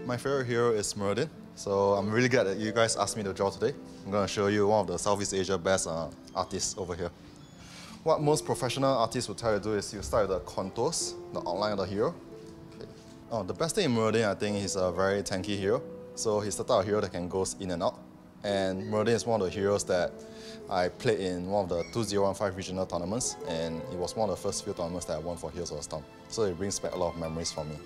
My favorite hero is Meridian, so I'm really glad that you guys asked me to draw today. I'm going to show you one of the Southeast Asia best artists over here. What most professional artists will try to do is you start with the contours, the outline of the hero. Okay. Oh, the best thing in Meridian, I think, he's a very tanky hero. So he's the type of hero that can go in and out. And Meridian is one of the heroes that I played in one of the 2015 regional tournaments, and it was one of the first few tournaments that I won for Heroes of the Storm. So it brings back a lot of memories for me.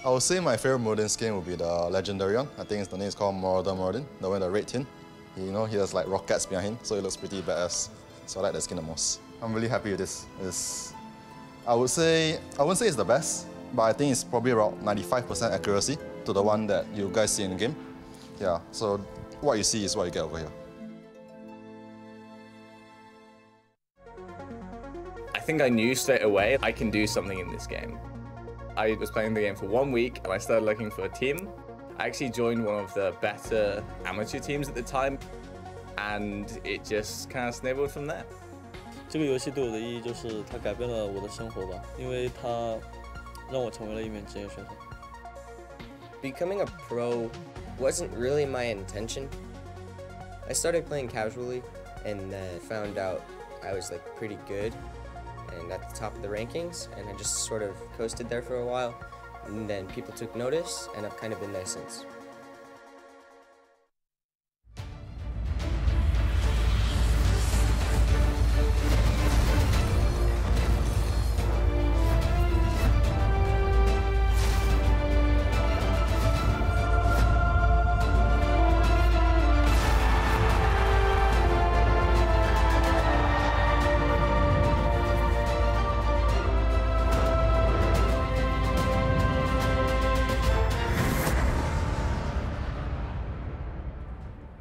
I would say my favorite Meridian skin would be the Legendary one. I think the name is called Marauder Meridian, the one with the red tin. He has like rockets behind him, so it looks pretty badass. So I like the skin the most. I'm really happy with this. I wouldn't say it's the best, but I think it's probably around 95% accuracy to the one that you guys see in the game. Yeah, so what you see is what you get over here. I think I knew straight away I can do something in this game. I was playing the game for 1 week and I started looking for a team. I actually joined one of the better amateur teams at the time, and it just kind of snowballed from there. 这个游戏对我的意义就是它改变了我的生活吧，因为它让我成为了一名职业选手。Becoming a pro wasn't really my intention. I started playing casually and then found out I was like pretty good and at the top of the rankings, and I just sort of coasted there for a while, and then people took notice and I've kind of been there since.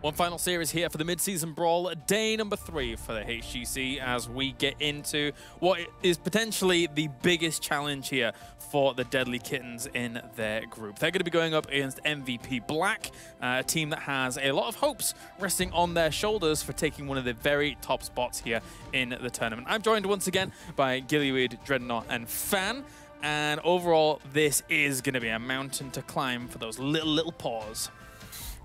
One final series here for the Mid-Season Brawl, day number 3 for the HGC, as we get into what is potentially the biggest challenge here for the Deadlykittens in their group. They're going to be going up against MVP Black, a team that has a lot of hopes resting on their shoulders for taking one of the very top spots here in the tournament. I'm joined once again by Gillyweed, Dreadnought, and Fan. And overall, this is going to be a mountain to climb for those little paws.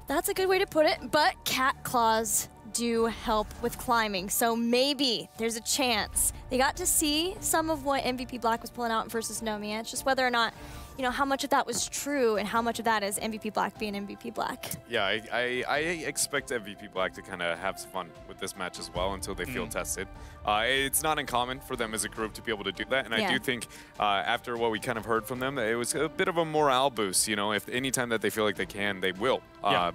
That's a good way to put it, but cat claws do help with climbing, so maybe there's a chance. They got to see some of what MVP Black was pulling out versus Nomiya. It's just whether or not, how much of that was true and how much of that is MVP Black being MVP Black. Yeah, I expect MVP Black to kind of have some fun with this match as well until they feel tested. It's not uncommon for them as a group to be able to do that, and I do think after what we kind of heard from them, it was a bit of a morale boost. If anytime that they feel like they can, they will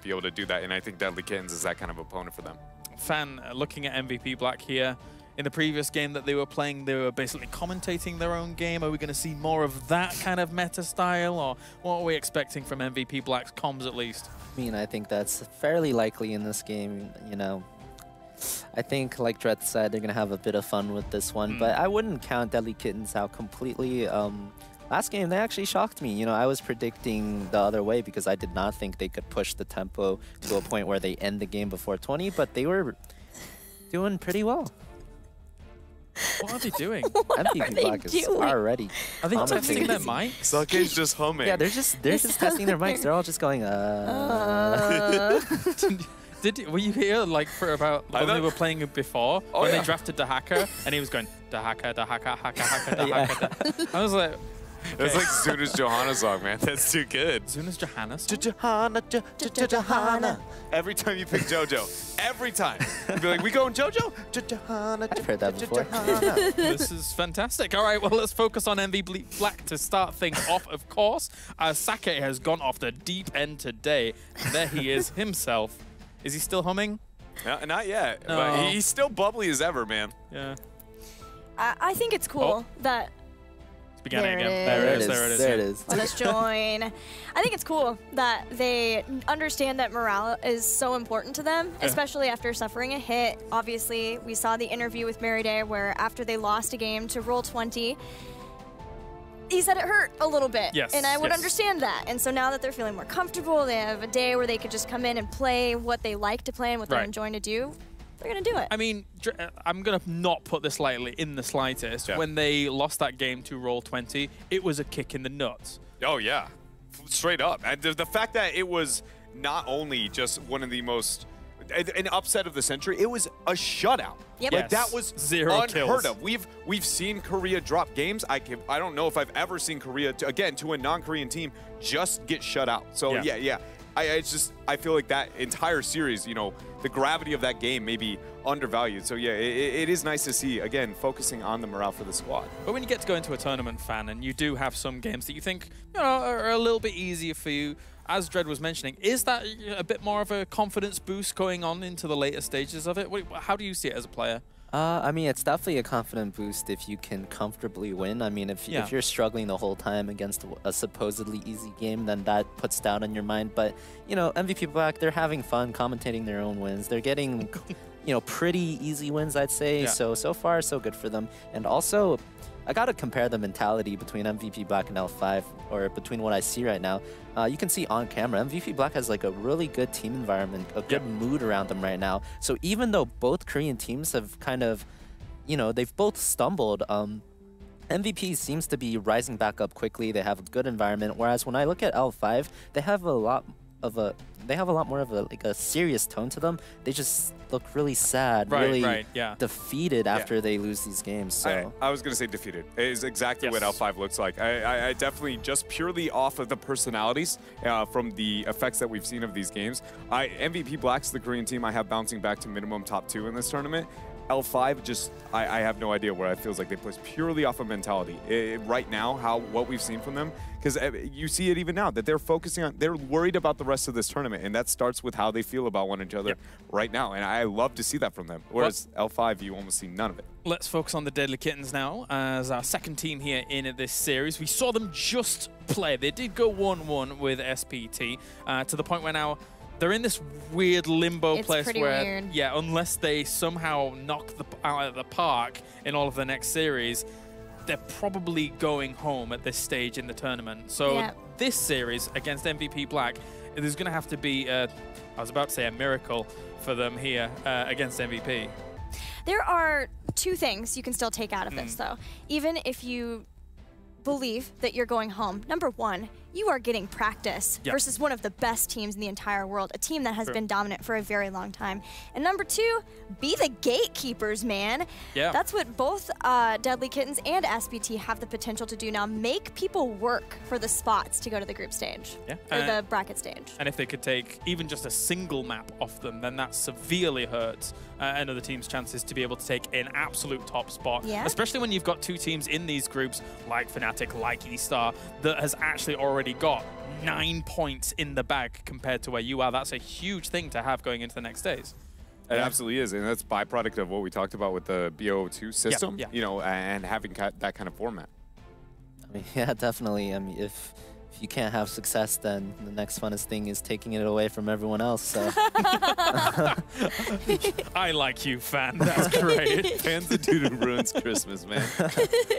be able to do that, and I think Deadlykittens is that kind of opponent for them. Fan, looking at MVP Black here, in the previous game that they were playing, they were basically commentating their own game. Are we going to see more of that kind of meta style, or what are we expecting from MVP Black's comms at least? I think that's fairly likely in this game, I think, like Dredd said, they're going to have a bit of fun with this one, but I wouldn't count Deadlykittens out completely. Last game, they actually shocked me. I was predicting the other way because I did not think they could push the tempo to a point where they end the game before 20, but they were doing pretty well. What are they doing? MVP Black is already. Are they testing their mics? Sucke's just humming. Yeah, they're just testing their mics. They're all just going, Were you here for about when they were playing it before when they drafted the hacker and he was going the hacker. I was like, That's like Zuna's Johanna song, man. That's too good. Zuna's Johanna song? Johanna. Every time you pick JoJo, every time. You'd be like, we going JoJo? I've heard that before. This is fantastic. All right, well, let's focus on MVP Black to start things off, of course. Sake has gone off the deep end today. There he is himself. Is he still humming? No, not yet, No. but he's still bubbly as ever, man. Yeah. I think it's cool that... It's beginning again. There it is. Let us join. I think it's cool that they understand that morale is so important to them, especially after suffering a hit. Obviously, we saw the interview with Mary Day where after they lost a game to Roll20, he said it hurt a little bit, and I would understand that. And so now that they're feeling more comfortable, they have a day where they could just come in and play what they like to play and what they're enjoying to do, they're going to do it. I mean, I'm going to not put this lightly in the slightest. When they lost that game to Roll20, it was a kick in the nuts. Oh, yeah. straight up. And the fact that it was not only just one of the most an upset of the century, it was a shutout. Yep. Like, that was Zero unheard kills. of. We've seen Korea drop games. I don't know if I've ever seen Korea to a non-Korean team just get shut out. So yeah. I feel like that entire series, you know, the gravity of that game may be undervalued. So yeah, it is nice to see, again, focusing on the morale for the squad. But when you get to go into a tournament, fan, and you do have some games that you think, you know, are a little bit easier for you, as Dredd was mentioning, is that a bit more of a confidence boost going on into the later stages of it? How do you see it as a player? I mean, it's definitely a confident boost if you can comfortably win. I mean, if you're struggling the whole time against a supposedly easy game, then that puts doubt on your mind. But, you know, MVP Black, they're having fun commentating their own wins. They're getting, you know, pretty easy wins, I'd say. Yeah. So far, so good for them. And also, I got to compare the mentality between MVP Black and L5, or between what I see right now. You can see on camera, MVP Black has like a really good team environment, a good mood around them right now. So even though both Korean teams have kind of, you know, they've both stumbled, MVP seems to be rising back up quickly. They have a good environment. Whereas when I look at L5, they have a lot more of a serious tone to them. They just look really sad, really defeated after they lose these games. So I was going to say defeated. It is exactly what L5 looks like. I definitely, just purely off of the personalities from the effects that we've seen of these games. MVP Black's the Korean team I have bouncing back to minimum top 2 in this tournament. L5, just, I have no idea where it feels like they play purely off of mentality. Right now, what we've seen from them, because you see it even now, that they're focusing on, they're worried about the rest of this tournament, and that starts with how they feel about one another right now, and I love to see that from them. Whereas L5, you almost see none of it. Let's focus on the Deadlykittens now as our second team here in this series. We saw them just play. They did go 1-1 with SPT to the point where now they're in this weird limbo place where, unless they somehow knock out of the park in all of the next series, they're probably going home at this stage in the tournament. So this series against MVP Black, there's going to have to be, I was about to say a miracle for them here against MVP. There are two things you can still take out of this, though. Even if you believe that you're going home, number one, you are getting practice versus one of the best teams in the entire world, a team that has been dominant for a very long time. And number two, be the gatekeepers, man. That's what both Deadlykittens and SPT have the potential to do now. Make people work for the spots to go to the group stage, or the bracket stage. And if they could take even just a single map off them, then that severely hurts another team's chances to be able to take an absolute top spot. Especially when you've got two teams in these groups, like Fnatic, like eStar, that has actually already got 9 points in the bag compared to where you are. That's a huge thing to have going into the next days. It absolutely is, and that's byproduct of what we talked about with the BO2 system, you know, and having that kind of format. I mean, yeah, definitely. I mean, if you can't have success, then the next funnest thing is taking it away from everyone else. So I like you, fan. That's great. Fan's the dude who ruins Christmas, man.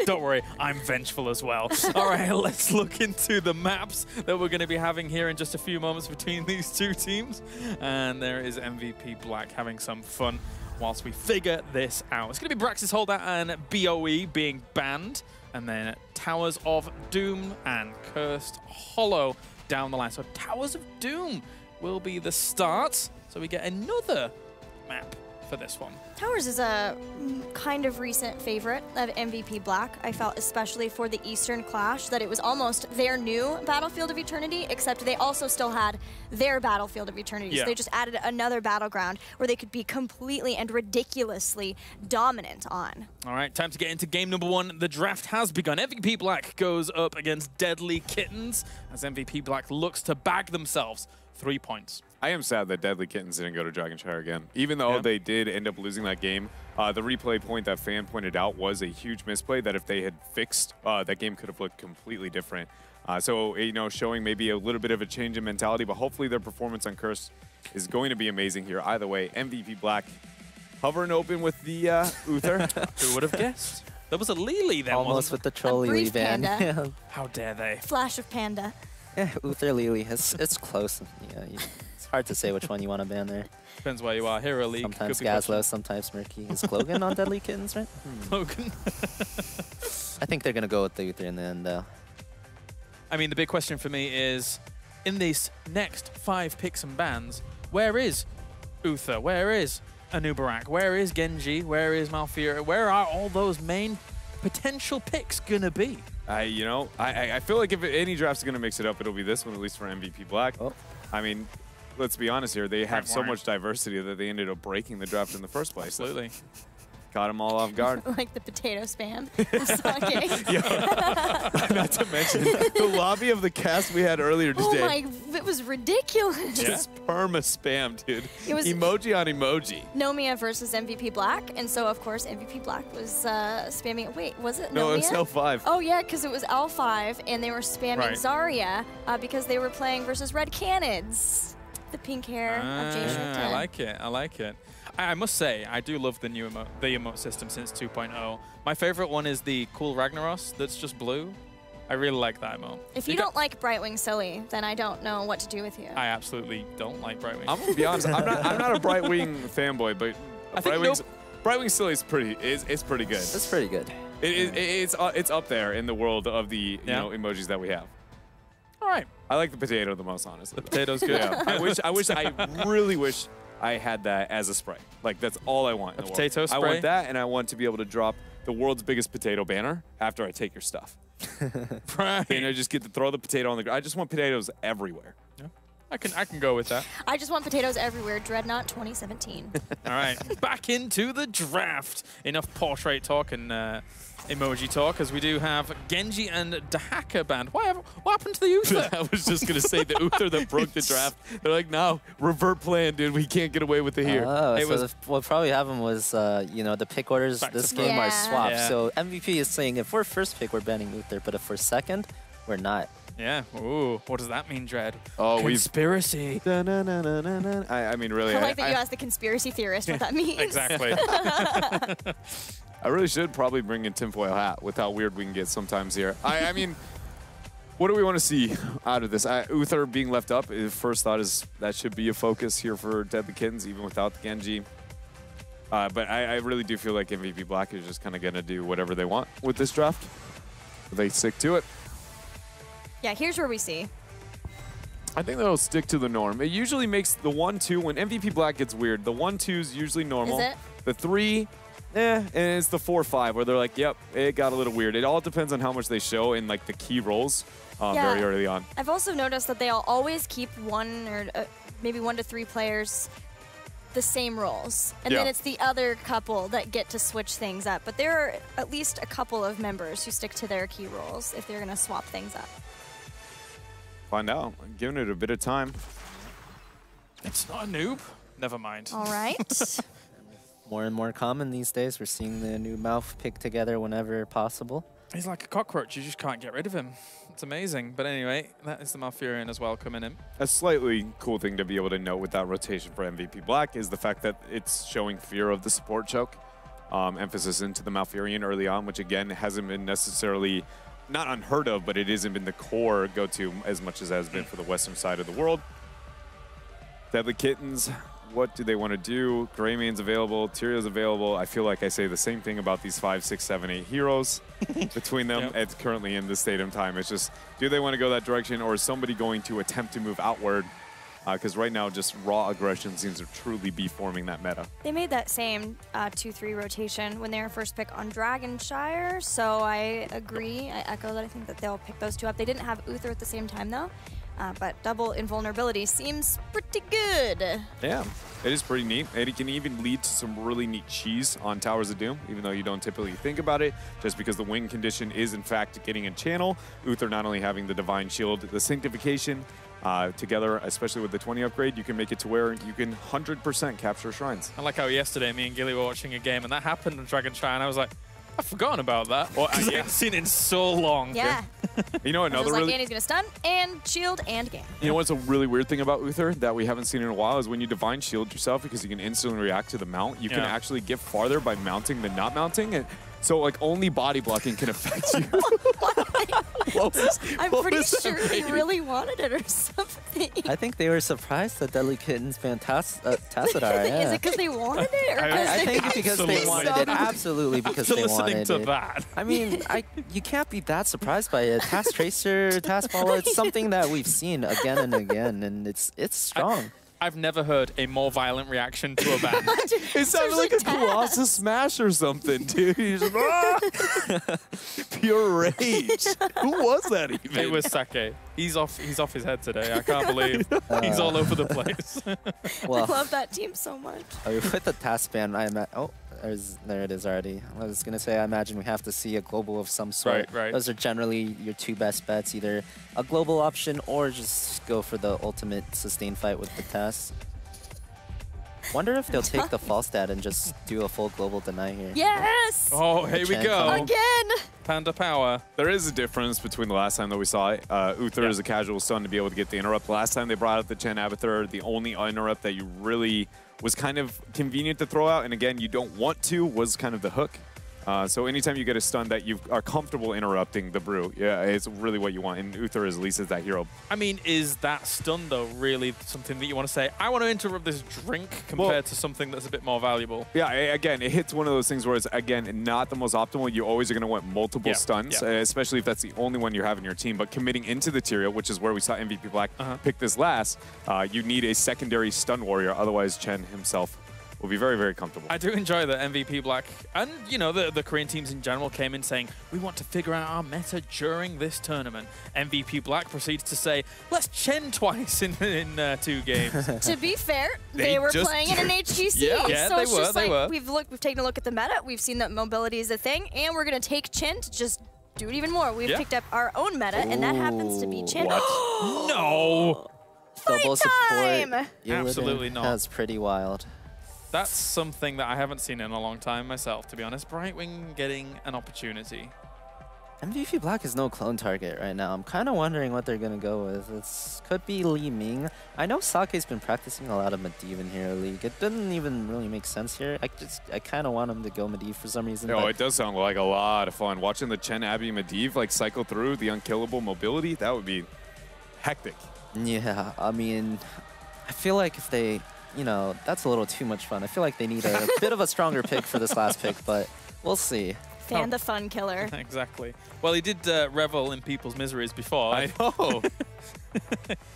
Don't worry, I'm vengeful as well. All right, let's look into the maps that we're going to be having here in just a few moments between these two teams. And there is MVP Black having some fun whilst we figure this out. It's going to be Braxis Holdout and BOE being banned, and then Towers of Doom and Cursed Hollow down the line. So Towers of Doom will be the start. So we get another map for this one. Towers is a kind of recent favorite of MVP Black. I felt especially for the Eastern Clash that it was almost their new Battlefield of Eternity, except they also still had their Battlefield of Eternity. So they just added another battleground where they could be completely and ridiculously dominant on. All right, time to get into game number one. The draft has begun. MVP Black goes up against Deadlykittens as MVP Black looks to bag themselves 3 points. I am sad that Deadlykittens didn't go to Dragonshire again. Even though they did end up losing that game, the replay point that Fan pointed out was a huge misplay that if they had fixed, that game could have looked completely different. So, you know, showing maybe a little bit of a change in mentality, but hopefully their performance on Curse is going to be amazing here. Either way, MVP Black hovering open with the Uther. Who would have guessed? There was a Lily then, almost with the troll Lily van. How dare they? Flash of Panda. Yeah, Uther Lily. It's close. Yeah, it's hard to say which one you want to ban there. Depends where you are. Hero League. Sometimes Gazlo, sometimes Murky. Is Clogan on Deadlykittens, right? Clogan. I think they're going to go with the Uther in the end, though. I mean, the big question for me is, in these next 5 picks and bans, where is Uther? Where is Anubarak? Where is Genji? Where is Malfear? Where are all those main potential picks gonna be? You know, I feel like if any draft's gonna mix it up, it'll be this one, at least for MVP Black. Oh. I mean, let's be honest here. They have so much diversity that they ended up breaking the draft in the first place. Absolutely. Got them all off guard. Like the potato spam. Sucking. Not to mention the lobby of the cast we had earlier today. Oh my, it was ridiculous. Just perma spam, dude. It was emoji on emoji. Nomia versus MVP Black, and so of course MVP Black was spamming. Wait, was it No, Nomia? it was L5. Oh yeah, because it was L5, and they were spamming Right. Zarya because they were playing versus Red Cannons. The pink hair of Jay Shrek 10. I like it. I like it. I must say, I do love the new emote system since 2.0. My favorite one is the cool Ragnaros that's just blue. I really like that emote. If you don't like Brightwing Silly, then I don't know what to do with you. I absolutely don't like Brightwing. I'm gonna be honest. I'm not a Brightwing fanboy, but I think Brightwing Silly is pretty good. That's pretty good. It's up there in the world of the you know emojis that we have. All right. I like the potato the most, honestly. The potato's good. Yeah. I really wish I had that as a spray. Like, that's all I want in the potato world. spray? I want that, and I want to be able to drop the world's biggest potato banner after I take your stuff. Right. You know, just get to throw the potato on the ground. I just want potatoes everywhere. Yeah. I can go with that. I just want potatoes everywhere. Dreadnought 2017. All right, back into the draft. Enough portrait talk and emoji talk, as we do have Genji and Dahaka banned. What happened to the Uther? I was just going to say the Uther that broke the draft. They're like, no, revert plan, dude. We can't get away with it here. Oh, what probably happened was, you know, the pick orders this game are swapped. Yeah. So MVP is saying if we're first pick, we're banning Uther, but if we're second, we're not. Yeah. Ooh, what does that mean, Dread? Oh, conspiracy. I mean, really. I like that you asked the conspiracy theorist what that means. Exactly. I really should probably bring in tinfoil hat with how weird we can get sometimes here. I mean, what do we want to see out of this? Uther being left up, first thought is that should be a focus here for Deadlykittens, even without the Genji. But I really do feel like MVP Black is just kind of going to do whatever they want with this draft. They stick to it. Yeah, here's where we see. I think they'll stick to the norm. It usually makes the 1-2, when MVP Black gets weird, the 1-2 is usually normal. Is it? The 3, and it's the 4-5 where they're like, yep, it got a little weird. It all depends on how much they show in like the key roles very early on. I've also noticed that they'll always keep one or maybe 1 to 3 players the same roles. And then it's the other couple that get to switch things up. But there are at least a couple of members who stick to their key roles if they're going to swap things up. Find out. I'm giving it a bit of time. It's not a noob. Never mind. All right. More and more common these days. We're seeing the new mouth pick together whenever possible. He's like a cockroach. You just can't get rid of him. It's amazing. But anyway, that is the Malfurion as well coming in. A slightly cool thing to be able to note with that rotation for MVP Black is the fact that it's showing fear of the support choke. Emphasis into the Malfurion early on, which again hasn't been necessarily not unheard of, but it hasn't been the core go-to as much as it has been for the western side of the world. Deadlykittens, what do they want to do? Greymane's available, Tyrio's available. I feel like I say the same thing about these 5, 6, 7, 8 heroes between them. It's currently in this state of time. It's just, do they want to go that direction, or is somebody going to attempt to move outward? Because right now, just raw aggression seems to truly be forming that meta. They made that same 2-3 rotation when they were first pick on Dragonshire, so I agree. I echo that. I think that they'll pick those two up. They didn't have Uther at the same time, though. But double invulnerability seems pretty good. Yeah, it is pretty neat. And it can even lead to some really neat cheese on Towers of Doom, even though you don't typically think about it, just because the win condition is, in fact, getting a channel. Uther not only having the Divine Shield, the Sanctification, together, especially with the 20 upgrade, you can make it to where you can 100% capture shrines. I like how yesterday me and Gilly were watching a game, and that happened on Dragonshire, and I was like, I've forgotten about that. Well, I haven't seen it in so long. Yeah. You know, another really... and he's going to stun, and shield, and game. You know what's a really weird thing about Uther that we haven't seen in a while is when you Divine Shield yourself, because you can instantly react to the mount, you can actually get farther by mounting than not mounting. And so, like, only body blocking can affect you. I'm pretty sure he really wanted it or something. I think they were surprised that Deadlykittens banned Tassadar. Yeah. Is it because they wanted it? Or I think it's because they wanted it. Absolutely because they wanted it. Listening to that. I mean, you can't be that surprised by it. Task Tracer, Task Follow, it's something that we've seen again and again, and it's strong. I've never heard a more violent reaction to a ban. It sounded like a Colossus smash or something, dude. He's just, pure rage. Who was that even? It was Sake. He's off his head today. I can't believe he's all over the place. Well, I love that team so much. with the task ban, there it is already. I was gonna say, I imagine we have to see a global of some sort. Right. Those are generally your two best bets, either a global option or just go for the ultimate sustain fight with the task. Wonder if they'll take the false stat and just do a full global deny here. Yes! Oh, here we go. Again! Panda power. There is a difference between the last time that we saw it. Uther is a casual stun to be able to get the interrupt. Last time they brought out the Chen Abathur, the only interrupt that you really was kind of convenient to throw out, and again, you don't want to, was kind of the hook. So anytime you get a stun that you are comfortable interrupting the brew, yeah, it's really what you want, and Uther is at least that hero. I mean, is that stun, though, really something that you want to say, I want to interrupt this drink compared to something that's a bit more valuable? Yeah, again, it hits one of those things where it's, again, not the most optimal. You always are going to want multiple stuns, especially if that's the only one you have in your team. But committing into the Tyrael, which is where we saw MVP Black pick this last, you need a secondary stun warrior. Otherwise, Chen himself will be very, very comfortable. I do enjoy that MVP Black, and you know, the Korean teams in general came in saying, we want to figure out our meta during this tournament. MVP Black proceeds to say, let's Chen twice in 2 games. To be fair, they were playing in an HGC. Yeah, so they it's were, just they were. We've taken a look at the meta, we've seen that mobility is a thing, and we're going to take Chen to just do it even more. We've picked up our own meta, and that happens to be Chen. No! Double time! support. Absolutely not. That's pretty wild. That's something that I haven't seen in a long time myself, to be honest. Brightwing getting an opportunity. MVP Black is no clone target right now. I'm kind of wondering what they're going to go with. It could be Li Ming. I know Sake's been practicing a lot of Medivh in Hero League. It doesn't even really make sense here. I kind of want him to go Medivh for some reason. Oh, it does sound like a lot of fun. Watching the Chen Abby Medivh like cycle through the unkillable mobility, that would be hectic. Yeah, I mean, I feel like if they... You know, that's a little too much fun. I feel like they need a bit of a stronger pick for this last pick, but we'll see. Fan the fun killer. Exactly. Well, he did revel in people's miseries before. I know.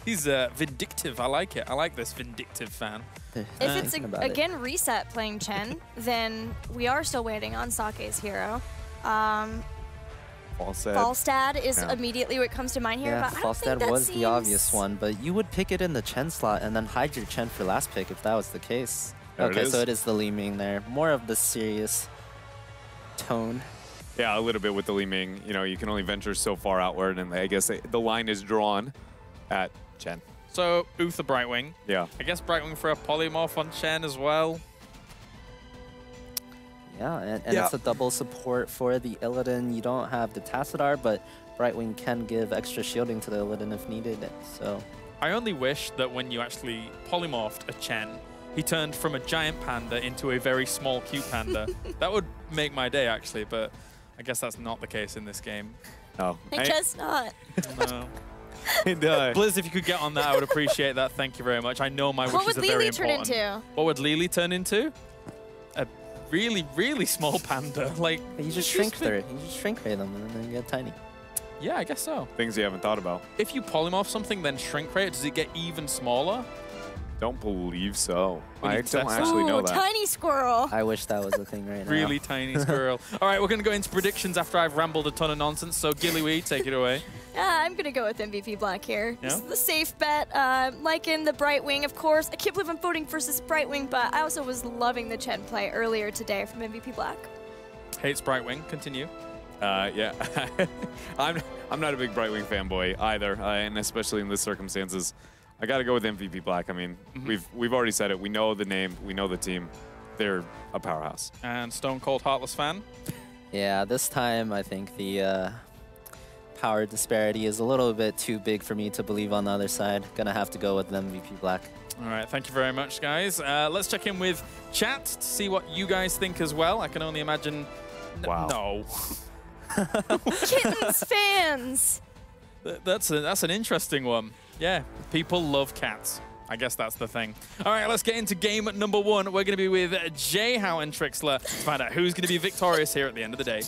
He's vindictive. I like it. I like this vindictive fan. If it's, again, Reset playing Chen, then we are still waiting on Sake's hero. Falstad is immediately what comes to mind here. Yeah, but Falstad was the obvious one, but you would pick it in the Chen slot and then hide your Chen for last pick if that was the case. Okay, so it is the Li Ming there. More of the serious tone. Yeah, a little bit with the Li Ming. You know, you can only venture so far outward, and I guess the line is drawn at Chen. So, Uther Brightwing. Yeah. I guess Brightwing for a polymorph on Chen as well. Yeah, and it's a double support for the Illidan. You don't have the Tassadar, but Brightwing can give extra shielding to the Illidan if needed. So I only wish that when you actually polymorphed a Chen, he turned from a giant panda into a very small, cute panda. That would make my day, actually, but I guess that's not the case in this game. No. I guess not. No. Blizz, if you could get on that, I would appreciate that. Thank you very much. I know my wishes are very important. What would Lily turn into? What would Lily turn into? A really, really small panda. Like, you just shrink ray them and then you get tiny. Yeah, I guess so. Things you haven't thought about. If you polymorph something, then shrink ray it, does it get even smaller? Don't believe so. I don't actually know that. Tiny squirrel. I wish that was a thing right now. Really tiny squirrel. All right, we're going to go into predictions after I've rambled a ton of nonsense. So, Gilly, take it away. I'm going to go with MVP Black here. Yeah? This is the safe bet. Like in the Brightwing, of course. I can't believe I'm voting versus Brightwing, but I also was loving the Chen play earlier today from MVP Black. Hates Brightwing. Continue. Yeah. I'm not a big Brightwing fanboy either, and especially in this circumstances. I got to go with MVP Black. I mean, we've already said it. We know the name. We know the team. They're a powerhouse. And Stone Cold Heartless fan? Yeah, this time I think the power disparity is a little bit too big for me to believe on the other side. Gonna have to go with MVP Black. All right, thank you very much, guys. Let's check in with chat to see what you guys think as well. I can only imagine... Wow. No. Kittens fans! That's an interesting one. Yeah, people love cats. I guess that's the thing. All right, let's get into game number 1. We're going to be with Jayhow and Trixler to find out who's going to be victorious here at the end of the day.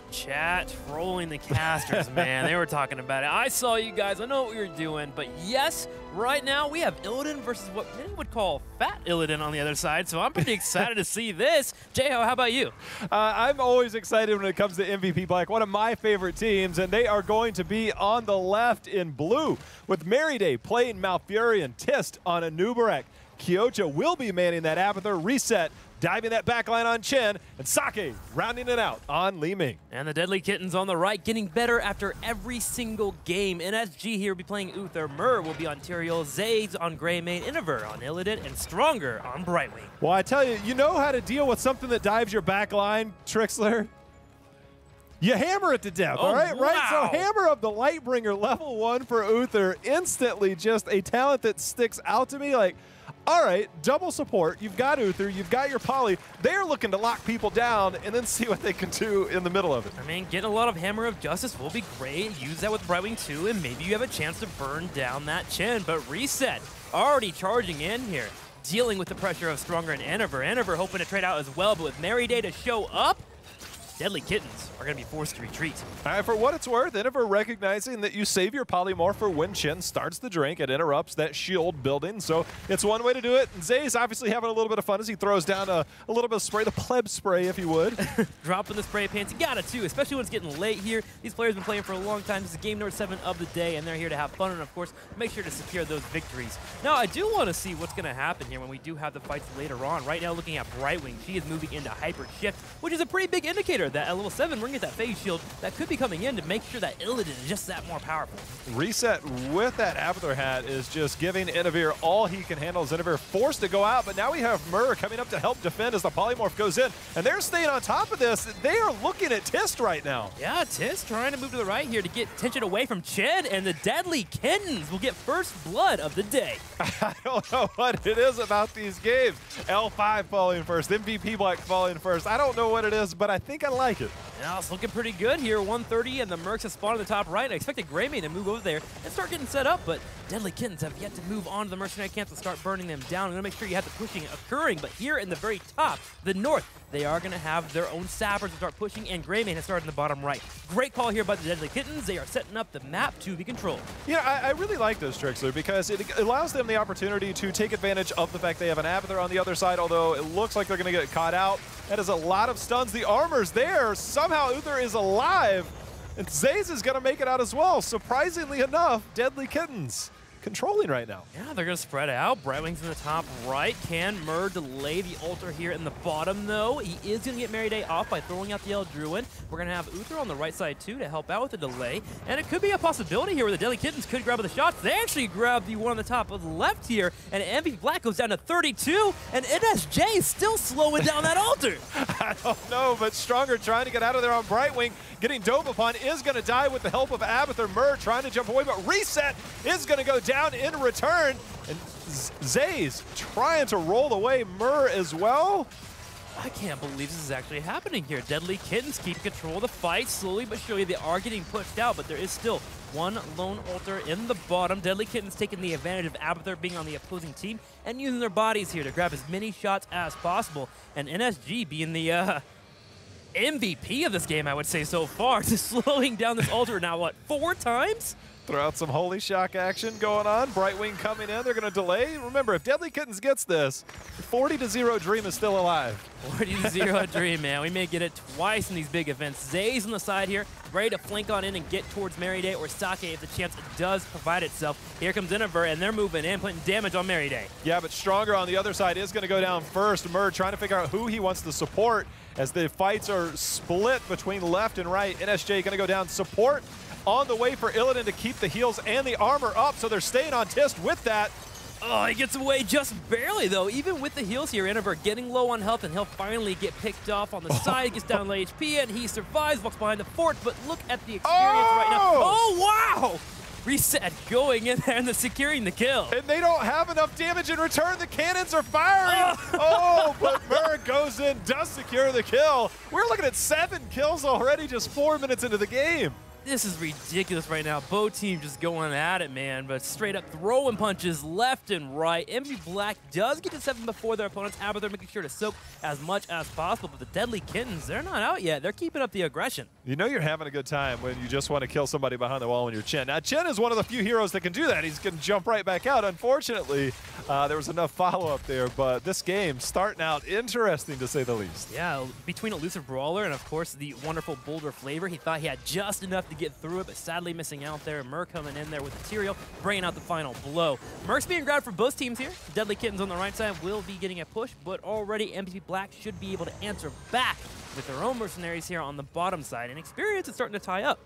Chat trolling the casters, man. They were talking about it. I saw you guys. I know what we were doing. But yes, right now we have Illidan versus what many would call fat Illidan on the other side. So I'm pretty excited to see this. Jayho, how about you? I'm always excited when it comes to MVP Black, one of my favorite teams. And they are going to be on the left in blue with Merryday playing Malfurion, Tist on a Nubarek. Kyocha will be manning that Abathur, Reset diving that backline on Chen, and Sake rounding it out on Li Ming. And the Deadlykittens on the right, getting better after every single game. NSG here will be playing Uther, Mur will be on Tyrael, Zays on Greymane, Innover on Illidan, and Stronger on Brightwing. Well, I tell you, you know how to deal with something that dives your backline, Trixler? You hammer it to death, all right? Wow. Right? So Hammer of the Lightbringer, level 1 for Uther, instantly just a talent that sticks out to me like, all right, double support. You've got Uther, you've got your Poly. They're looking to lock people down and then see what they can do in the middle of it. I mean, getting a lot of Hammer of Justice will be great. Use that with Brightwing too, and maybe you have a chance to burn down that Chen. But Reset, already charging in here, dealing with the pressure of Stronger and Innover. Innover hoping to trade out as well, but with Merryday to show up, Deadlykittens are going to be forced to retreat. All right, for what it's worth, Innover recognizing that you save your polymorph for when Chen starts the drink. It interrupts that shield building, so it's one way to do it. And Zay's obviously having a little bit of fun as he throws down a little bit of spray, the pleb spray, if you would. Dropping the spray pants, you got it too, especially when it's getting late here. These players have been playing for a long time. This is game number 7 of the day, and they're here to have fun and, of course, make sure to secure those victories. Now, I do want to see what's going to happen here when we do have the fights later on. Right now, looking at Brightwing, she is moving into Hyper Shift, which is a pretty big indicator that at level 7, we're going to get that phase shield that could be coming in to make sure that Illidan is just that more powerful. Reset with that Abathur hat is just giving Innover all he can handle. Innover forced to go out, but now we have Mur coming up to help defend as the polymorph goes in, and they're staying on top of this. They are looking at Tist right now. Yeah, Tist trying to move to the right here to get tension away from Chen, and the Deadlykittens will get first blood of the day. I don't know what it is about these games. L5 falling first, MVP Black falling first. I don't know what it is, but I think I like it. Now it's looking pretty good here. 130, and the Mercs have spawned in the top right. I expected Greymane to move over there and start getting set up, but Deadlykittens have yet to move on to the mercenary camps and start burning them down. I'm going to make sure you have the pushing occurring, but here in the very top, the north, they are going to have their own sappers to start pushing, and Greymane has started in the bottom right. Great call here by the Deadlykittens. They are setting up the map to be controlled. Yeah, I really like this, Trixler, because it allows them the opportunity to take advantage of the fact they have an Abathur on the other side, although it looks like they're going to get caught out. That is a lot of stuns. The armor's there. Somehow Uther is alive, and Zays is going to make it out as well. Surprisingly enough, Deadlykittens controlling right now. Yeah, they're going to spread out. Brightwing's in the top right. Can Mur delay the ulter here in the bottom, though? He is going to get Merryday off by throwing out the Eldruin. We're going to have Uther on the right side, too, to help out with the delay. And it could be a possibility here where the Deadlykittens could grab the shots. They actually grab the one on the top of the left here, and MVP Black goes down to 32, and NSJ is still slowing down that ulter. I don't know, but Stronger trying to get out of there on Brightwing. Getting dove upon, is going to die with the help of Abathur. Mur trying to jump away, but Reset is going to go down in return. And Zays trying to roll away Mur as well. I can't believe this is actually happening here. Deadlykittens keep control of the fight. Slowly but surely, they are getting pushed out, but there is still one lone ulter in the bottom. Deadlykittens taking the advantage of Abathur being on the opposing team and using their bodies here to grab as many shots as possible. And NSG being the MVP of this game, I would say so far, just slowing down this ulter now, what, 4 times? Throw out some Holy Shock action going on. Brightwing coming in. They're going to delay. Remember, if Deadlykittens gets this, 40-0 Dream is still alive. 40-0 Dream, man. We may get it twice in these big events. Zays on the side here, ready to flank on in and get towards Merryday or Sake if the chance does provide itself. Here comes Innover, and they're moving in, putting damage on Merryday. Yeah, but Stronger on the other side is going to go down first. Mur trying to figure out who he wants to support as the fights are split between left and right. NSJ going to go down support on the way for Illidan to keep the heals and the armor up, so they're staying on Tist with that. Oh, he gets away just barely, though. Even with the heals here, Innover getting low on health, and he'll finally get picked off on the side. Gets down low HP, and he survives, walks behind the fort, but look at the experience right now. Oh, wow! Reset going in there and securing the kill. And they don't have enough damage in return. The cannons are firing. Oh, but Murr goes in, does secure the kill. We're looking at 7 kills already just 4 minutes into the game. This is ridiculous right now. Both teams just going at it, man, but straight up throwing punches left and right. MVP Black does get to 7 before their opponents. Abathur making sure to soak as much as possible, but the Deadlykittens, they're not out yet. They're keeping up the aggression. You know you're having a good time when you just want to kill somebody behind the wall when you're Chen. Now, Chen is one of the few heroes that can do that. He's going to jump right back out. Unfortunately, there was enough follow-up there, but this game starting out interesting to say the least. Yeah, between Elusive Brawler and, of course, the wonderful Boulder Flavor, he thought he had just enough to get through it, but sadly missing out there. Murr coming in there with material, bringing out the final blow. Murr's being grabbed for both teams here. Deadlykittens on the right side will be getting a push, but already MVP Black should be able to answer back with their own mercenaries here on the bottom side, and experience is starting to tie up.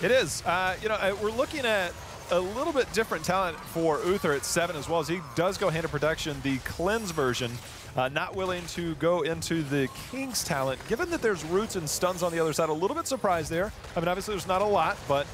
It is. You know, we're looking at a little bit different talent for Uther at 7 as well, as he does go hand of production, the cleanse version. Not willing to go into the King's talent, given that there's roots and stuns on the other side. A little bit surprised there. I mean, obviously there's not a lot, but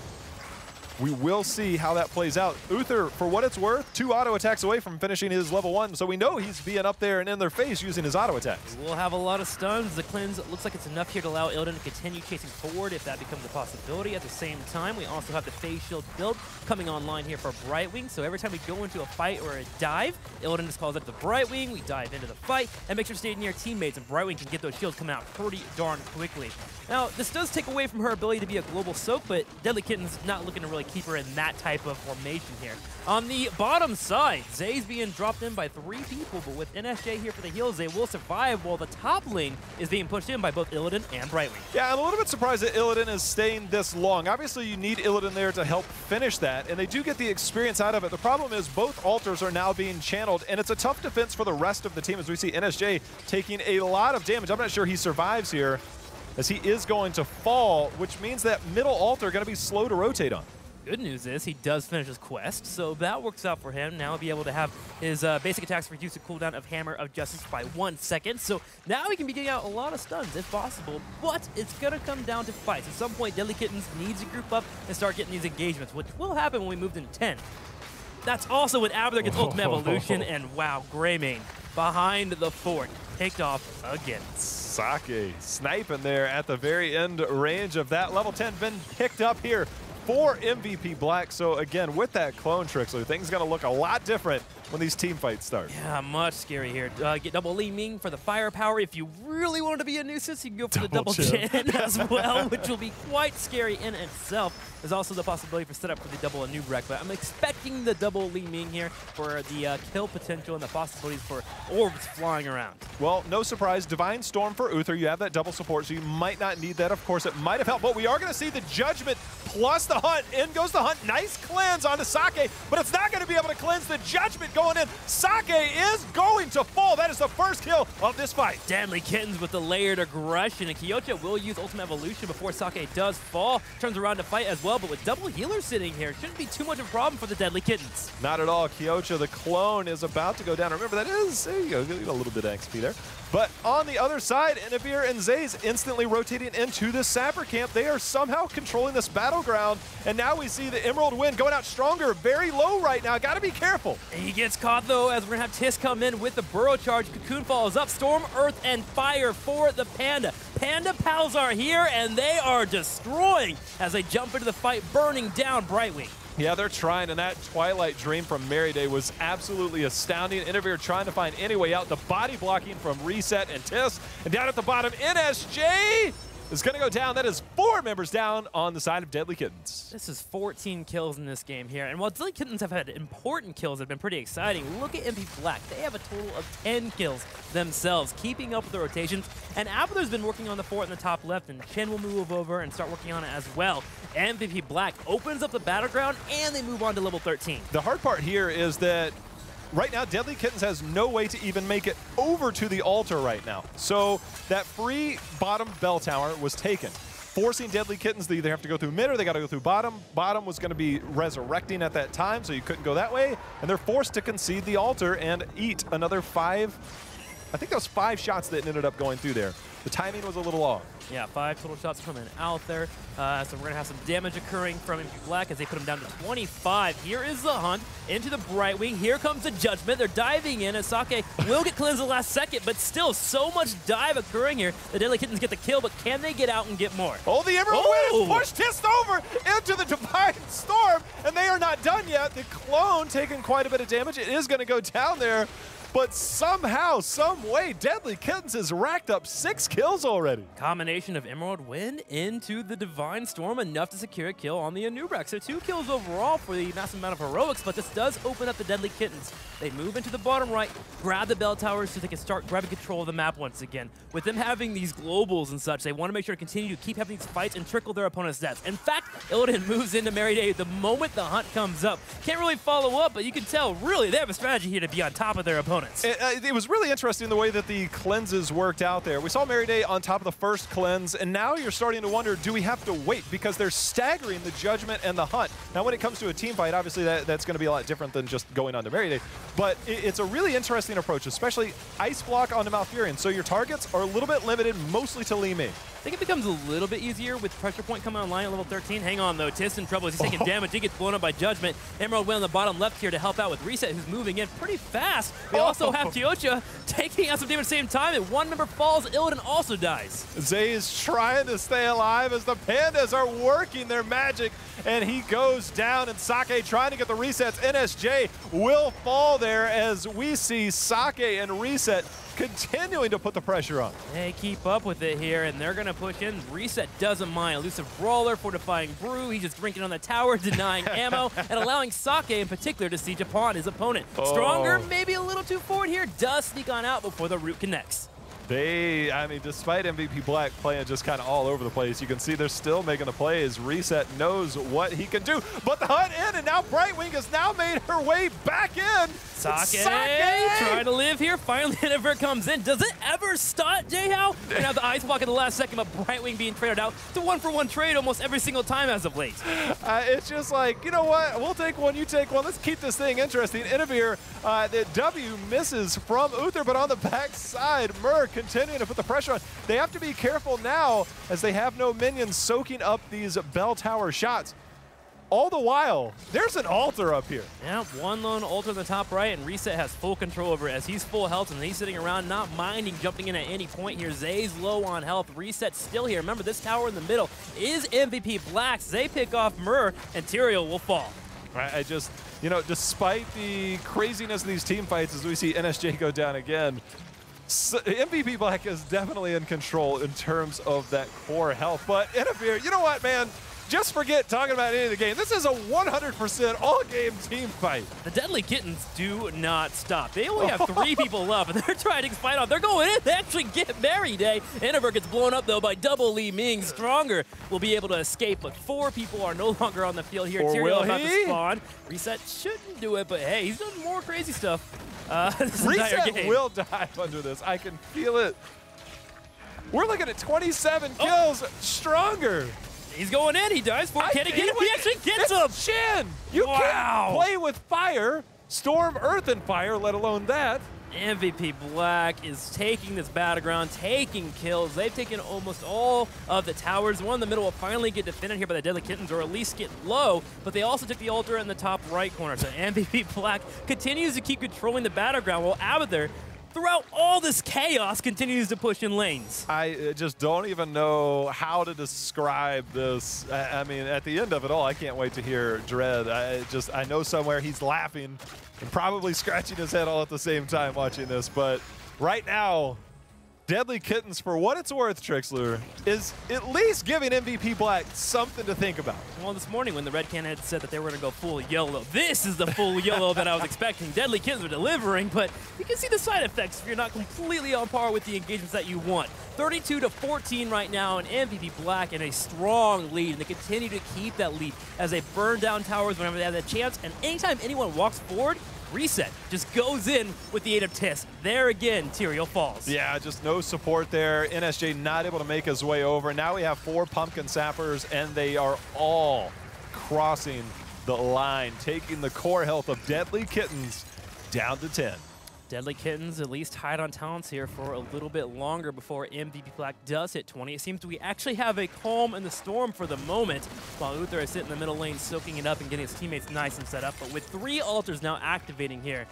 we will see how that plays out. Uther, for what it's worth, 2 auto attacks away from finishing his level 1, so we know he's being up there and in their face using his auto attacks. We'll have a lot of stuns. The cleanse looks like it's enough here to allow Illidan to continue chasing forward if that becomes a possibility. At the same time, we also have the phase shield build coming online here for Brightwing, so every time we go into a fight or a dive, Illidan just calls it the Brightwing, we dive into the fight, and make sure to stay near teammates, and Brightwing can get those shields coming out pretty darn quickly. Now, this does take away from her ability to be a global soak, but Deadlykittens not looking to really keep her in that type of formation here. On the bottom side, Zay's being dropped in by 3 people, but with NSJ here for the heals, they will survive while the top lane is being pushed in by both Illidan and Brightwing. Yeah, I'm a little bit surprised that Illidan is staying this long. Obviously, you need Illidan there to help finish that, and they do get the experience out of it. The problem is both altars are now being channeled, and it's a tough defense for the rest of the team as we see NSJ taking a lot of damage. I'm not sure he survives here, as he is going to fall, which means that middle altar going to be slow to rotate on. Good news is he does finish his quest, so that works out for him. Now he'll be able to have his basic attacks reduce the cooldown of Hammer of Justice by 1 second. So now he can be getting out a lot of stuns if possible, but it's going to come down to fights. At some point, Deadlykittens needs to group up and start getting these engagements, which will happen when we moved into 10. That's also when Abathur gets Ultimate Evolution, and wow, Greymane behind the fort, picked off again. Sake sniping there at the very end range of that. Level 10 been picked up here for MVP Black. So again, with that clone Trixler, things going to look a lot different when these team fights start. Yeah, much scary here. Get double Li Ming for the firepower. If you really wanted to be a nuisance, you can go for the double Chen as well, which will be quite scary in itself. There's also the possibility for setup for the double Anubrek, but I'm expecting the double Li Ming here for the kill potential and the possibilities for orbs flying around. Well, no surprise, Divine Storm for Uther. You have that double support, so you might not need that. Of course, it might have helped, but we are going to see the Judgment plus the Hunt. In goes the Hunt. Nice cleanse onto Sake, but it's not going to be able to cleanse the Judgment going in. Sake is going to fall. That is the first kill of this fight. Deadlykittens with the layered aggression, and Kyocha will use Ultimate Evolution before Sake does fall. Turns around to fight as well, but with double healer sitting here, shouldn't be too much of a problem for the Deadlykittens. Not at all. Kyocha, the clone, is about to go down. Remember, that is, there you go, a little bit of XP there. But on the other side, Inavir and Zay's instantly rotating into the Sapper camp. They are somehow controlling this battleground, and now we see the Emerald Wind going out stronger, very low right now. Got to be careful. And he gets caught, though, as we're going to have Tisk come in with the Burrow Charge. Cocoon follows up. Storm, Earth, and Fire for the Panda. Panda pals are here, and they are destroying as they jump into the fight, burning down Brightwing. Yeah, they're trying, and that Twilight Dream from Merryday was absolutely astounding. Inavir trying to find any way out. The body blocking from Reset and Tisk. And down at the bottom, NSJ is going to go down. That is 4 members down on the side of Deadlykittens. This is 14 kills in this game here. And while Deadlykittens have had important kills that have been pretty exciting, look at MVP Black. They have a total of 10 kills themselves, keeping up with the rotations. And Abathur's been working on the fort in the top left, and Chen will move over and start working on it as well. MVP Black opens up the battleground, and they move on to level 13. The hard part here is that right now, Deadlykittens has no way to even make it over to the altar right now. So that free bottom bell tower was taken, forcing Deadlykittens to either have to go through mid or they got to go through bottom. Bottom was going to be resurrecting at that time, so you couldn't go that way. And they're forced to concede the altar and eat another 5 I think that was 5 shots that ended up going through there. The timing was a little off. Yeah, 5 total shots coming out there. So we're going to have some damage occurring from MP Black as they put him down to 25. Here is the hunt into the Brightwing. Here comes the Judgment. They're diving in. Asake will get cleansed the last second, but still so much dive occurring here. The Deadlykittens get the kill, but can they get out and get more? Oh, the Emerald Wind is pushed hissed over into the Divine Storm, and they are not done yet. The clone taking quite a bit of damage. It is going to go down there. But somehow, some way, Deadlykittens has racked up 6 kills already. Combination of Emerald Wind into the Divine Storm, enough to secure a kill on the Anubrak. So 2 kills overall for the massive amount of heroics, but this does open up the Deadlykittens. They move into the bottom right, grab the bell towers so they can start grabbing control of the map once again. With them having these globals and such, they want to make sure to continue to keep having these fights and trickle their opponent's deaths. In fact, Illidan moves into Mary Day the moment the hunt comes up. Can't really follow up, but you can tell, really, they have a strategy here to be on top of their opponents. It was really interesting the way that the cleanses worked out there. We saw Mary Day on top of the first cleanse, and now you're starting to wonder, do we have to wait? Because they're staggering the Judgment and the Hunt. Now, when it comes to a team fight, obviously that's going to be a lot different than just going on to Mary Day. But it's a really interesting approach, especially Ice Block onto Malfurion. So your targets are a little bit limited, mostly to Li Ming. I think it becomes a little bit easier with Pressure Point coming online at level 13. Hang on, though. Tiss in trouble as he's taking damage. He gets blown up by Judgment. Emerald Wind on the bottom left here to help out with Reset, who's moving in pretty fast. We also have Teocha taking out some damage at the same time, and one member falls. Illidan also dies. Zay is trying to stay alive as the Pandas are working their magic, and he goes down, and Sake trying to get the resets. NSJ will fall there as we see Sake and Reset continuing to put the pressure on. They keep up with it here, and they're going to push in. Reset doesn't mind. Elusive Brawler, Fortifying Brew. He's just drinking on the tower, denying ammo, and allowing Sake in particular to siege upon his opponent. Stronger, maybe a little too forward here, does sneak on out before the root connects. I mean, despite MVP Black playing just kind of all over the place, you can see they're still making the plays. Reset knows what he can do, but the hunt in, and now Brightwing has now made her way back in. Sake trying to live here. Finally, Jennifer comes in. Does it ever stop, J-How? And now the Ice Block in the last second, but Brightwing being traded out. It's a 1-for-1 trade almost every single time as of late. It's just like, you know what? We'll take one, you take one. Let's keep this thing interesting. Inavir, the W misses from Uther, but on the backside, Murr continuing to put the pressure on. They have to be careful now as they have no minions soaking up these bell tower shots. All the while, there's an altar up here. Yeah, one lone altar in the top right, and Reset has full control over it as he's full health, and he's sitting around not minding jumping in at any point here. Zay's low on health. Reset's still here. Remember, this tower in the middle is MVP Black's. Zay pick off Murr, and Tyrael will fall. I just, you know, despite the craziness of these team fights as we see NSJ go down again, MVP Black is definitely in control in terms of that core health. But Inavir, you know what, man? Just forget talking about any of the game. This is a 100% all-game team fight. The Deadlykittens do not stop. They only have 3 people left, and they're trying to fight on. They're going in. They actually get Mary Day. Inavir gets blown up, though, by double Li Ming. Stronger will be able to escape, but 4 people are no longer on the field here. Tyrael about to spawn. Reset shouldn't do it, but hey, he's done more crazy stuff this entire game. Will dive under this. I can feel it. We're looking at 27 kills. Stronger. He's going in. He dies for it. Can he get him? He actually gets him. Shin. You can't play with fire. Storm, earth, and fire, let alone that. MVP Black is taking this battleground, taking kills. They've taken almost all of the towers. The one in the middle will finally get defended here by the Deadlykittens, or at least get low, but they also took the altar in the top right corner. So MVP Black continues to keep controlling the battleground, while Abathur, throughout all this chaos, continues to push in lanes. I just don't even know how to describe this. I mean, at the end of it all, I can't wait to hear Dread. I know somewhere he's laughing and probably scratching his head all at the same time watching this. But right now, Deadlykittens, for what it's worth, Trixler, is at least giving MVP Black something to think about. Well, this morning when the Red Can had said that they were going to go full YOLO, this is the full YOLO that I was expecting. Deadlykittens are delivering, but you can see the side effects if you're not completely on par with the engagements that you want. 32-14 right now, and MVP Black in a strong lead, and they continue to keep that lead as they burn down towers whenever they have that chance, and anytime anyone walks forward, Reset just goes in with the aid of Tisk. There again, Tyrael falls. Yeah, just no support there. NSJ not able to make his way over. Now we have 4 Pumpkin Sappers, and they are all crossing the line, taking the core health of Deadlykittens down to 10. Deadlykittens at least hide on talents here for a little bit longer before MVP Black does hit 20. It seems we actually have a calm in the storm for the moment, while Uther is sitting in the middle lane soaking it up and getting his teammates nice and set up. But with 3 altars now activating here,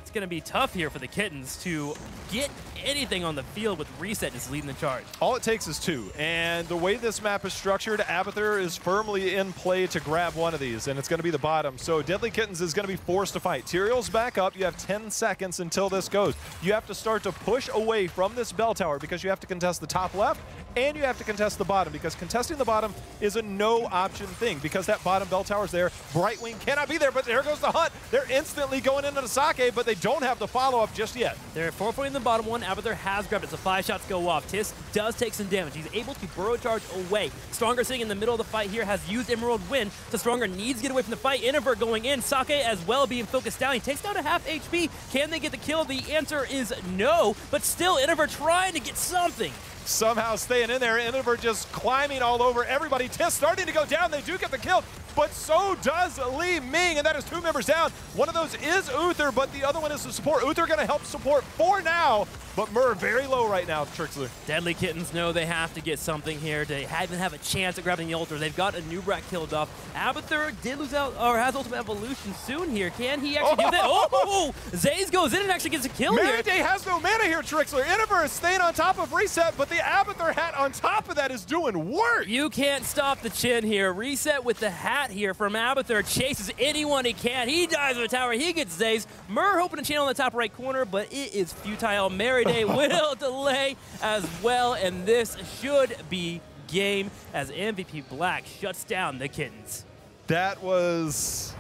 it's going to be tough here for the Kittens to get anything on the field with Reset just leading the charge. All it takes is 2, and the way this map is structured, Abathur is firmly in play to grab one of these, and it's going to be the bottom. So Deadlykittens is going to be forced to fight. Tyrael's back up. You have 10 seconds until this goes. You have to start to push away from this bell tower because you have to contest the top left, and you have to contest the bottom, because contesting the bottom is a no-option thing, because that bottom bell tower is there. Brightwing cannot be there, but there goes the hunt. They're instantly going into the Sake, but they don't have the follow-up just yet. They're 4-pointing the bottom one. Abathur has grabbed it, so 5 shots go off. Tis does take some damage. He's able to burrow charge away. Stronger sitting in the middle of the fight here has used Emerald Wind, so Stronger needs to get away from the fight. Innover going in. Sake as well being focused down. He takes down a half HP. Can they get the kill? The answer is no, but still Innover trying to get something. Somehow staying in there. Innover just climbing all over everybody. Tis starting to go down. They do get the kill, but so does Li Ming, and that is 2 members down. One of those is Uther, but the other one is the support. Uther going to help support for now, but Mur very low right now, Trixler. Deadlykittens know they have to get something here to even have a chance at grabbing the altar. They've got a Nubrak killed off. Abathur did lose out, or has Ultimate Evolution soon here. Can he actually do that? Oh! Zaze goes in and actually gets a kill here. Day has no mana here, Trixler. Innover is staying on top of Reset, but the Abathur hat on top of that is doing work. You can't stop the chin here. Reset with the hat here from Abathur. Chases anyone he can. He dives with a tower. He gets Zaze. Mur hoping to channel in the top right corner, but it is futile. Day will delay as well, and this should be game as MVP Black shuts down the Kittens. That was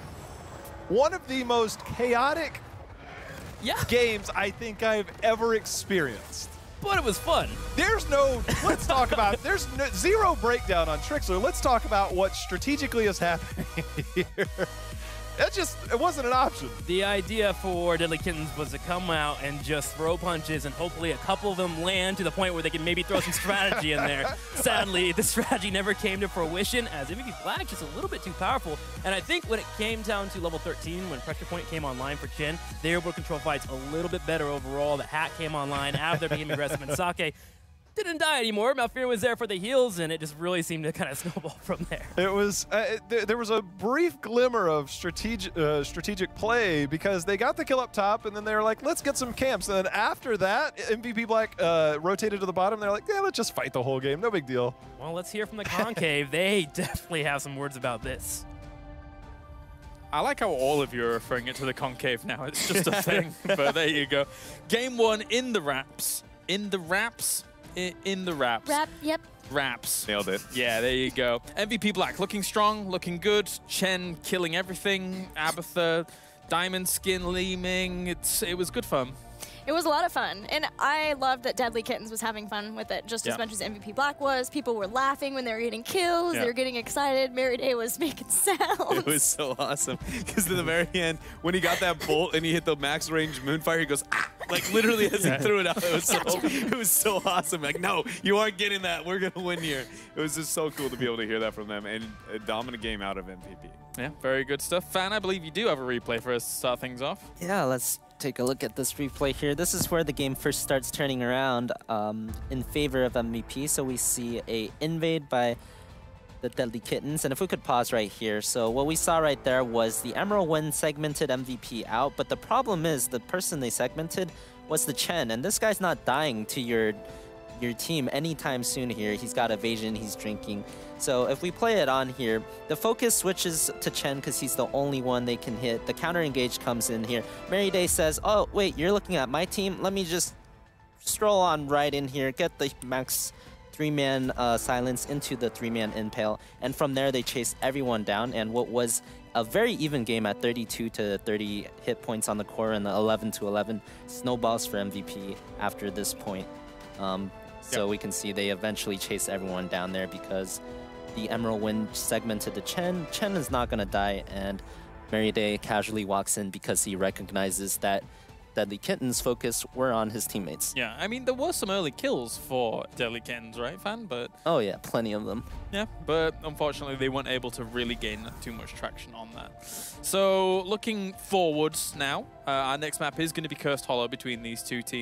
one of the most chaotic games I think I've ever experienced. But it was fun. There's no, let's talk about, there's no, zero breakdown on Trixler. Let's talk about what strategically is happening here. It wasn't an option. The idea for Deadlykittens was to come out and just throw punches, and hopefully a couple of them land to the point where they can maybe throw some strategy in there. Sadly, the strategy never came to fruition, as MVP Black just a little bit too powerful. And I think when it came down to level 13, when Pressure Point came online for Chen, they were able to control fights a little bit better overall. The hat came online after became aggressive, and Sake didn't die anymore. Malfear was there for the heals, and it just really seemed to kind of snowball from there. It was there was a brief glimmer of strategic play, because they got the kill up top, and then they were like, let's get some camps. And then after that, MVP Black rotated to the bottom. They're like, yeah, let's just fight the whole game. No big deal. Well, let's hear from the Concave. They definitely have some words about this. I like how all of you are referring it to the Concave now. It's just a thing, but there you go. Game 1 in the wraps. In the wraps. In the wraps. Yep. Wraps. Nailed it. Yeah, there you go. MVP Black looking strong, looking good. Chen killing everything. Abathur, Diamond Skin, Li Ming. It was good fun. It was a lot of fun, and I loved that Deadlykittens was having fun with it just as much as MVP Black was. People were laughing when they were getting kills. They were getting excited. Mary Day was making sounds. It was so awesome, because in the very end, when he got that bolt and he hit the max range Moonfire, he goes, ah! Like literally as he threw it out. It was so awesome. Like, no, you aren't getting that. We're going to win here. It was just so cool to be able to hear that from them, and a dominant game out of MVP. Yeah, very good stuff. Fan, I believe you do have a replay for us to start things off. Yeah, let's take a look at this replay here. This is where the game first starts turning around in favor of MVP. So we see a invade by the Deadlykittens, and if we could pause right here. So what we saw right there was the Emerald Wind segmented MVP out, but the problem is the person they segmented was the Chen, and this guy's not dying to your team anytime soon here. He's got evasion, he's drinking. So if we play it on here, the focus switches to Chen because he's the only one they can hit. The counter engage comes in here. Mary Day says, oh, wait, you're looking at my team? Let me just stroll on right in here, get the max 3-man silence into the 3-man impale. And from there, they chase everyone down. And what was a very even game at 32 to 30 hit points on the core and the 11 to 11 snowballs for MVP after this point. So we can see they eventually chase everyone down there because the Emerald Wind segmented to Chen. Chen is not going to die, and Mary Day casually walks in because he recognizes that Deadlykittens' focus were on his teammates. Yeah, I mean, there were some early kills for Deadlykittens, right, Fan? But oh yeah, plenty of them. yeah, but unfortunately they weren't able to really gain too much traction on that. So looking forwards now, our next map is going to be Cursed Hollow between these two teams.